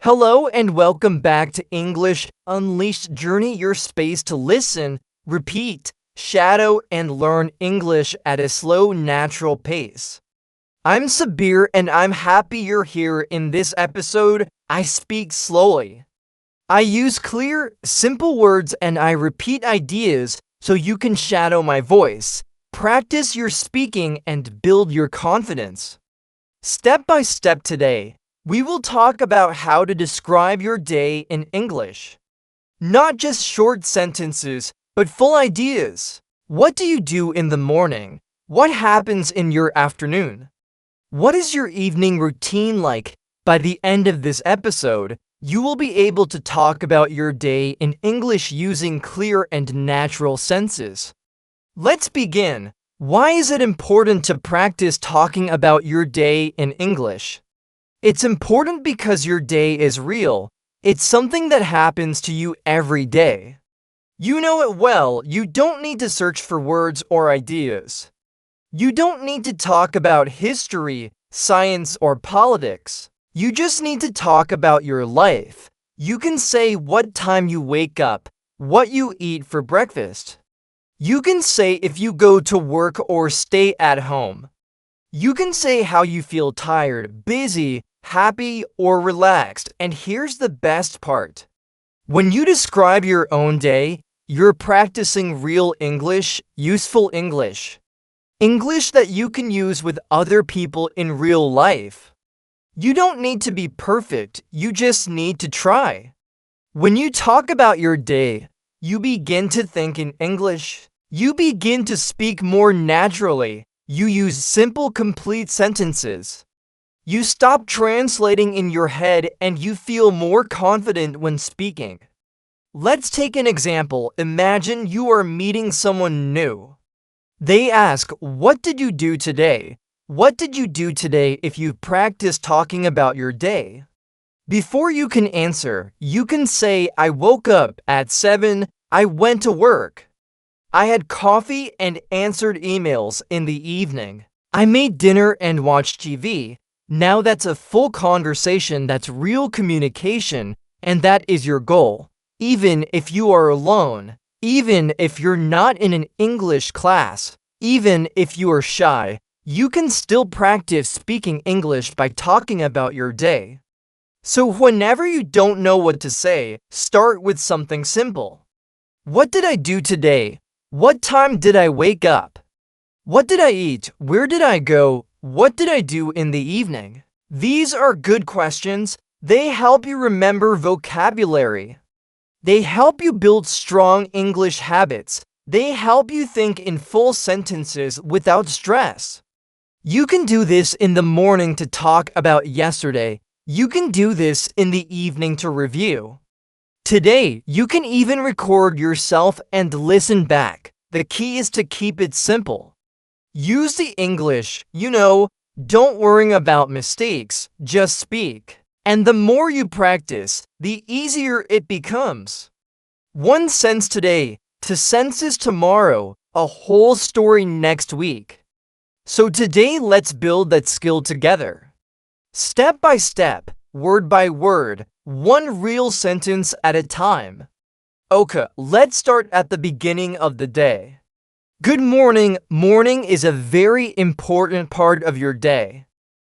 Hello and welcome back to English Unleashed Journey, your space to listen, repeat, shadow, and learn English at a slow, natural pace. I'm Sabir and I'm happy you're here. In this episode, I speak slowly. I use clear, simple words and I repeat ideas so you can shadow my voice, practice your speaking, and build your confidence. Step by step today, we will talk about how to describe your day in English. Not just short sentences, but full ideas. What do you do in the morning? What happens in your afternoon? What is your evening routine like? By the end of this episode, you will be able to talk about your day in English using clear and natural sentences. Let's begin. Why is it important to practice talking about your day in English? It's important because your day is real. It's something that happens to you every day. You know it well. You don't need to search for words or ideas. You don't need to talk about history, science, or politics. You just need to talk about your life. You can say what time you wake up, what you eat for breakfast. You can say if you go to work or stay at home. You can say how you feel tired, busy, happy, or relaxed. And here's the best part. When you describe your own day, you're practicing real English, useful English. English that you can use with other people in real life. You don't need to be perfect, you just need to try. When you talk about your day, you begin to think in English. You begin to speak more naturally. You use simple, complete sentences. You stop translating in your head and you feel more confident when speaking. Let's take an example. Imagine you are meeting someone new. They ask, "What did you do today?" What did you do today? If you practice talking about your day? Before you can answer, you can say, "I woke up at 7, I went to work. I had coffee and answered emails in the evening. I made dinner and watched TV." Now that's a full conversation. That's real communication, and that is your goal. Even if you are alone, even if you're not in an English class, even if you are shy, you can still practice speaking English by talking about your day. So whenever you don't know what to say, start with something simple. What did I do today? What time did I wake up? What did I eat? Where did I go? What did I do in the evening? These are good questions. They help you remember vocabulary. They help you build strong English habits. They help you think in full sentences without stress. You can do this in the morning to talk about yesterday. You can do this in the evening to review. Today, you can even record yourself and listen back. The key is to keep it simple. Use the English, don't worry about mistakes, just speak. And the more you practice, the easier it becomes. One sense today, 2 senses tomorrow, a whole story next week. So today, let's build that skill together. Step by step, word by word, one real sentence at a time. Okay, let's start at the beginning of the day. Good morning. Morning is a very important part of your day.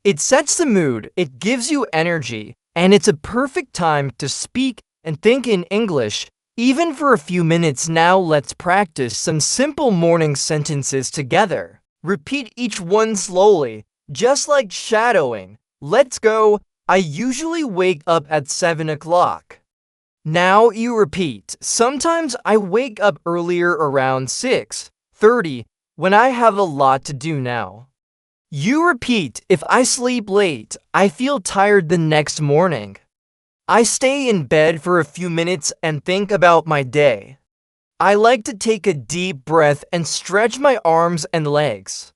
It sets the mood, it gives you energy, and it's a perfect time to speak and think in English, even for a few minutes. Now let's practice some simple morning sentences together. Repeat each one slowly, just like shadowing. Let's go. I usually wake up at 7 o'clock. Now you repeat. Sometimes I wake up earlier, around 6:30, when I have a lot to do now. You repeat. If I sleep late, I feel tired the next morning. I stay in bed for a few minutes and think about my day. I like to take a deep breath and stretch my arms and legs.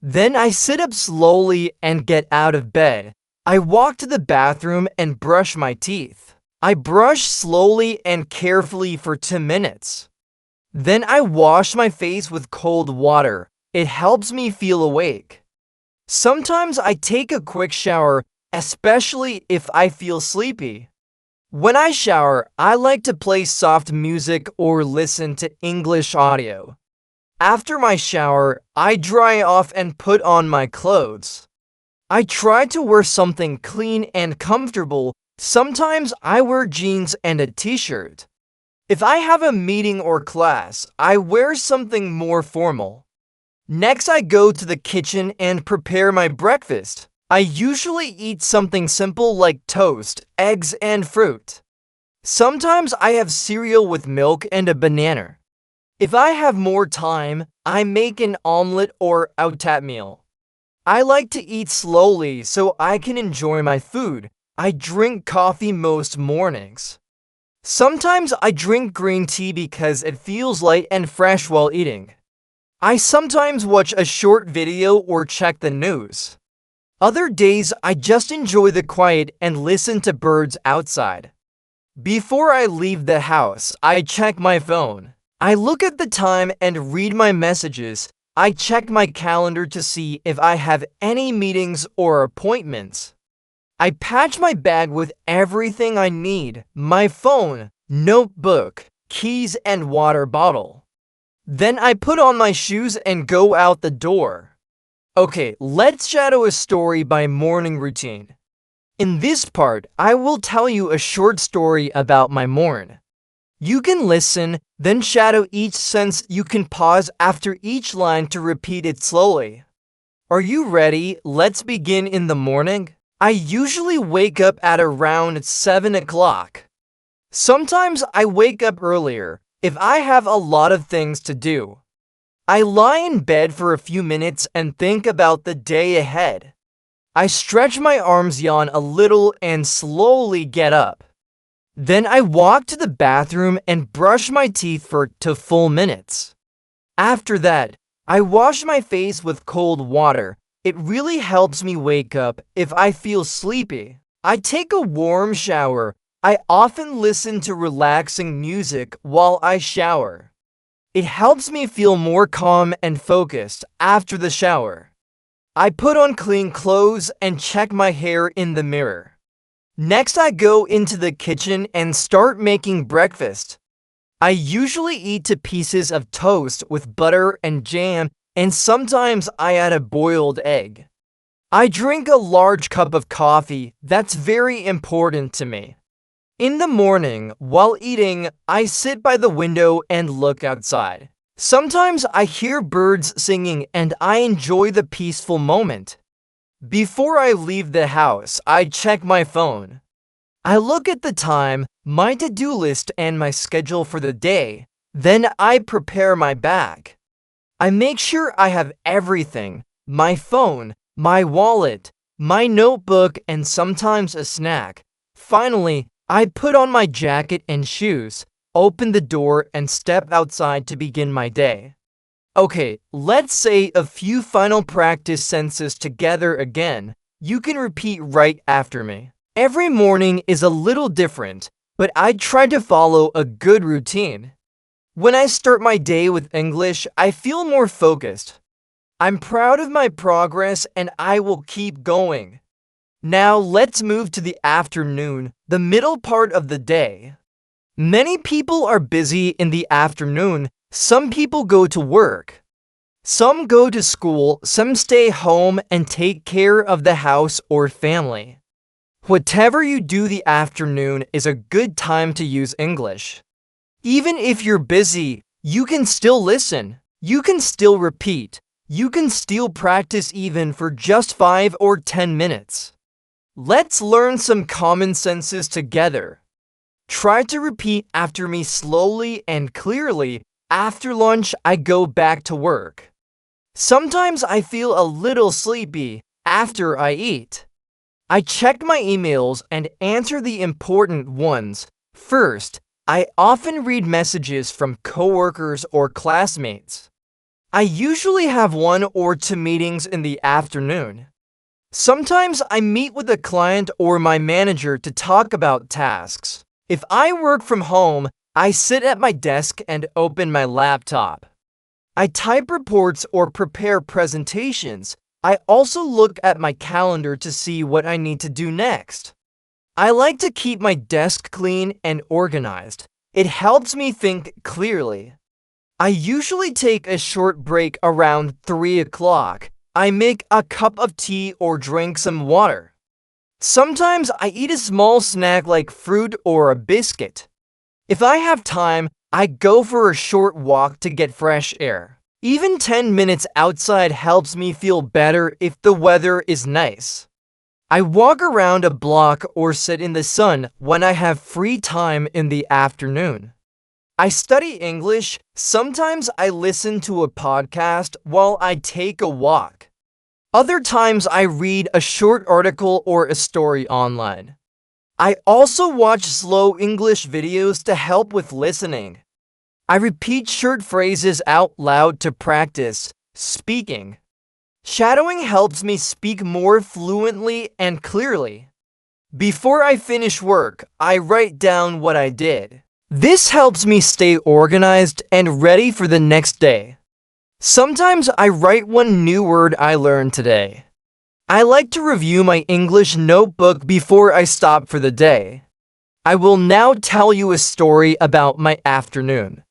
Then I sit up slowly and get out of bed. I walk to the bathroom and brush my teeth. I brush slowly and carefully for 2 minutes. Then I wash my face with cold water. It helps me feel awake. Sometimes I take a quick shower especially if I feel sleepy. When I shower, I like to play soft music or listen to English audio. After my shower, I dry off and put on my clothes. I try to wear something clean and comfortable. Sometimes I wear jeans and a t-shirt. If I have a meeting or class, I wear something more formal. Next, I go to the kitchen and prepare my breakfast. I usually eat something simple like toast, eggs, and fruit. Sometimes I have cereal with milk and a banana. If I have more time, I make an omelette or oatmeal. I like to eat slowly so I can enjoy my food. I drink coffee most mornings. Sometimes I drink green tea because it feels light and fresh while eating. I sometimes watch a short video or check the news. Other days, I just enjoy the quiet and listen to birds outside. Before I leave the house, I check my phone. I look at the time and read my messages. I check my calendar to see if I have any meetings or appointments. I patch my bag with everything I need: my phone, notebook, keys, and water bottle. Then I put on my shoes and go out the door. Okay, let's shadow a story by morning routine. In this part, I will tell you a short story about my morning. You can listen, then shadow each sentence. You can pause after each line to repeat it slowly. Are you ready? Let's begin. In the morning, I usually wake up at around 7 o'clock. Sometimes I wake up earlier if I have a lot of things to do. I lie in bed for a few minutes and think about the day ahead. I stretch my arms, yawn a little, and slowly get up. Then I walk to the bathroom and brush my teeth for 2 full minutes. After that, I wash my face with cold water. It really helps me wake up if I feel sleepy. I take a warm shower. I often listen to relaxing music while I shower. It helps me feel more calm and focused after the shower. I put on clean clothes and check my hair in the mirror. Next, I go into the kitchen and start making breakfast. I usually eat 2 pieces of toast with butter and jam, and sometimes I add a boiled egg. I drink a large cup of coffee. That's very important to me. In the morning, while eating, I sit by the window and look outside. Sometimes I hear birds singing and I enjoy the peaceful moment. Before I leave the house, I check my phone. I look at the time, my to-do list, and my schedule for the day. Then I prepare my bag. I make sure I have everything: my phone, my wallet, my notebook, and sometimes a snack. Finally, I put on my jacket and shoes, open the door, and step outside to begin my day. Okay, let's say a few final practice sentences together again. You can repeat right after me. Every morning is a little different, but I try to follow a good routine. When I start my day with English, I feel more focused. I'm proud of my progress and I will keep going. Now let's move to the afternoon, the middle part of the day. Many people are busy in the afternoon. Some people go to work. Some go to school. Some stay home and take care of the house or family. Whatever you do, the afternoon is a good time to use English. Even if you're busy, you can still listen. You can still repeat. You can still practice even for just 5 or 10 minutes. Let's learn some common sentences together. Try to repeat after me slowly and clearly. After lunch, I go back to work. Sometimes I feel a little sleepy after I eat. I check my emails and answer the important ones. First, I often read messages from coworkers or classmates. I usually have 1 or 2 meetings in the afternoon. Sometimes I meet with a client or my manager to talk about tasks. If I work from home, I sit at my desk and open my laptop. I type reports or prepare presentations. I also look at my calendar to see what I need to do next. I like to keep my desk clean and organized. It helps me think clearly. I usually take a short break around 3 o'clock. I make a cup of tea or drink some water. Sometimes I eat a small snack like fruit or a biscuit. If I have time, I go for a short walk to get fresh air. Even 10 minutes outside helps me feel better if the weather is nice. I walk around a block or sit in the sun when I have free time in the afternoon. I study English. Sometimes I listen to a podcast while I take a walk. Other times I read a short article or a story online. I also watch slow English videos to help with listening. I repeat short phrases out loud to practice speaking. Shadowing helps me speak more fluently and clearly. Before I finish work, I write down what I did. This helps me stay organized and ready for the next day. Sometimes I write one new word I learned today. I like to review my English notebook before I stop for the day. I will now tell you a story about my afternoon.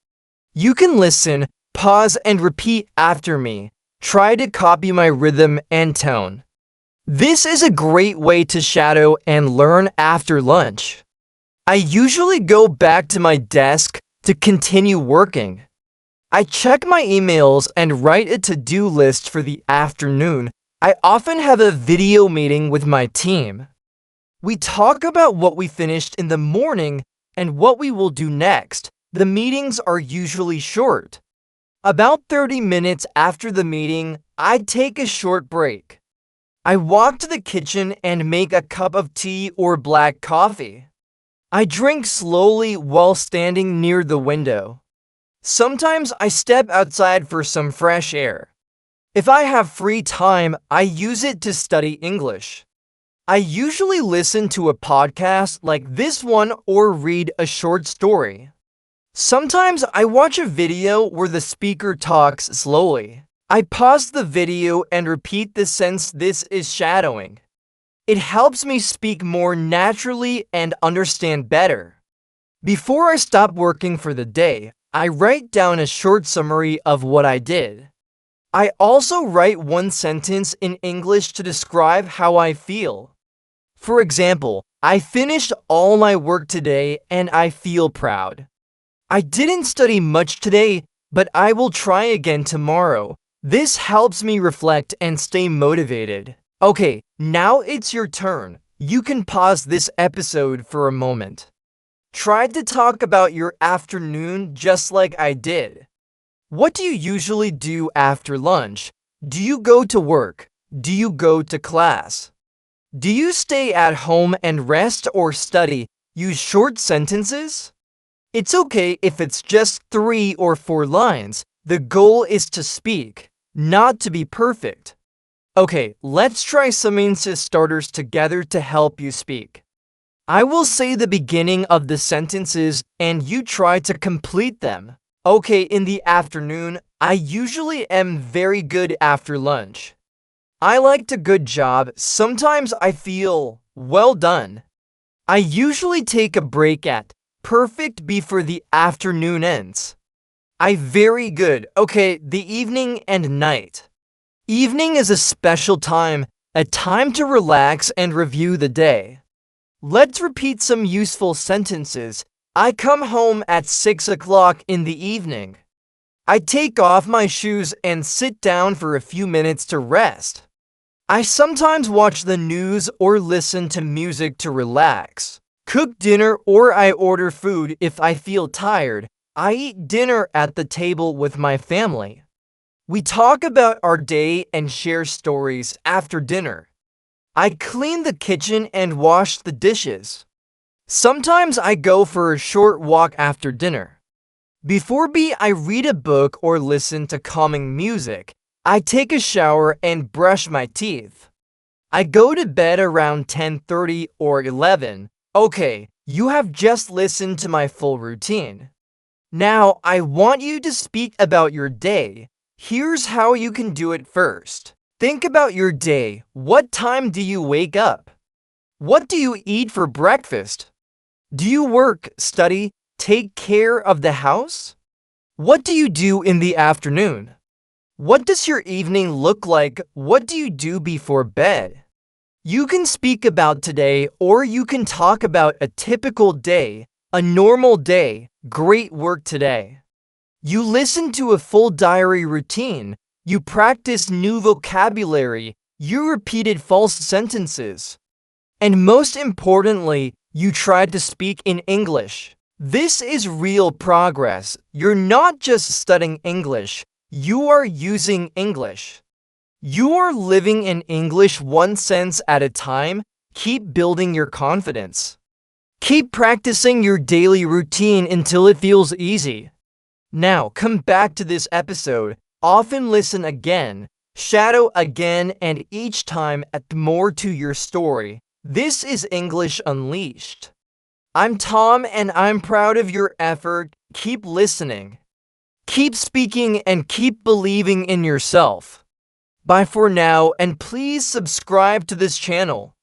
You can listen, pause, and repeat after me. Try to copy my rhythm and tone. This is a great way to shadow and learn after lunch. I usually go back to my desk to continue working. I check my emails and write a to-do list for the afternoon. I often have a video meeting with my team. We talk about what we finished in the morning and what we will do next. The meetings are usually short. About 30 minutes after the meeting, I take a short break. I walk to the kitchen and make a cup of tea or black coffee. I drink slowly while standing near the window. Sometimes I step outside for some fresh air. If I have free time, I use it to study English. I usually listen to a podcast like this one or read a short story. Sometimes I watch a video where the speaker talks slowly. I pause the video and repeat the sentence. This is shadowing. It helps me speak more naturally and understand better. Before I stop working for the day, I write down a short summary of what I did. I also write one sentence in English to describe how I feel. For example, I finished all my work today and I feel proud. I didn't study much today, but I will try again tomorrow. This helps me reflect and stay motivated. Okay, now it's your turn. You can pause this episode for a moment. Try to talk about your afternoon just like I did. What do you usually do after lunch? Do you go to work? Do you go to class? Do you stay at home and rest or study? Use short sentences? It's okay if it's just 3 or 4 lines. The goal is to speak, not to be perfect. Okay, let's try some English starters together to help you speak. I will say the beginning of the sentences and you try to complete them. Okay, in the afternoon, I usually am very good after lunch. I liked a good job. Sometimes I feel well done. I usually take a break at perfect before the afternoon ends. I very good. Okay, the evening and night. Evening is a special time, a time to relax and review the day. Let's repeat some useful sentences. I come home at 6 o'clock in the evening. I take off my shoes and sit down for a few minutes to rest. I sometimes watch the news or listen to music to relax. Cook dinner or I order food if I feel tired. I eat dinner at the table with my family. We talk about our day and share stories after dinner. I clean the kitchen and wash the dishes. Sometimes I go for a short walk after dinner. Before bed, I read a book or listen to calming music. I take a shower and brush my teeth. I go to bed around 10:30 or 11. Okay, you have just listened to my full routine. Now, I want you to speak about your day. Here's how you can do it first. Think about your day. What time do you wake up? What do you eat for breakfast? Do you work, study, take care of the house? What do you do in the afternoon? What does your evening look like? What do you do before bed? You can speak about today, or you can talk about a typical day, a normal day. Great work today. You listen to a full diary routine. You practice new vocabulary. You repeated false sentences. And most importantly, you tried to speak in English. This is real progress. You're not just studying English, you are using English. You are living in English one sentence at a time. Keep building your confidence. Keep practicing your daily routine until it feels easy. Now, come back to this episode. Often listen again, shadow again, and each time add more to your story. This is English Unleashed. I'm Tom, and I'm proud of your effort. Keep listening. Keep speaking and keep believing in yourself. Bye for now, and please subscribe to this channel.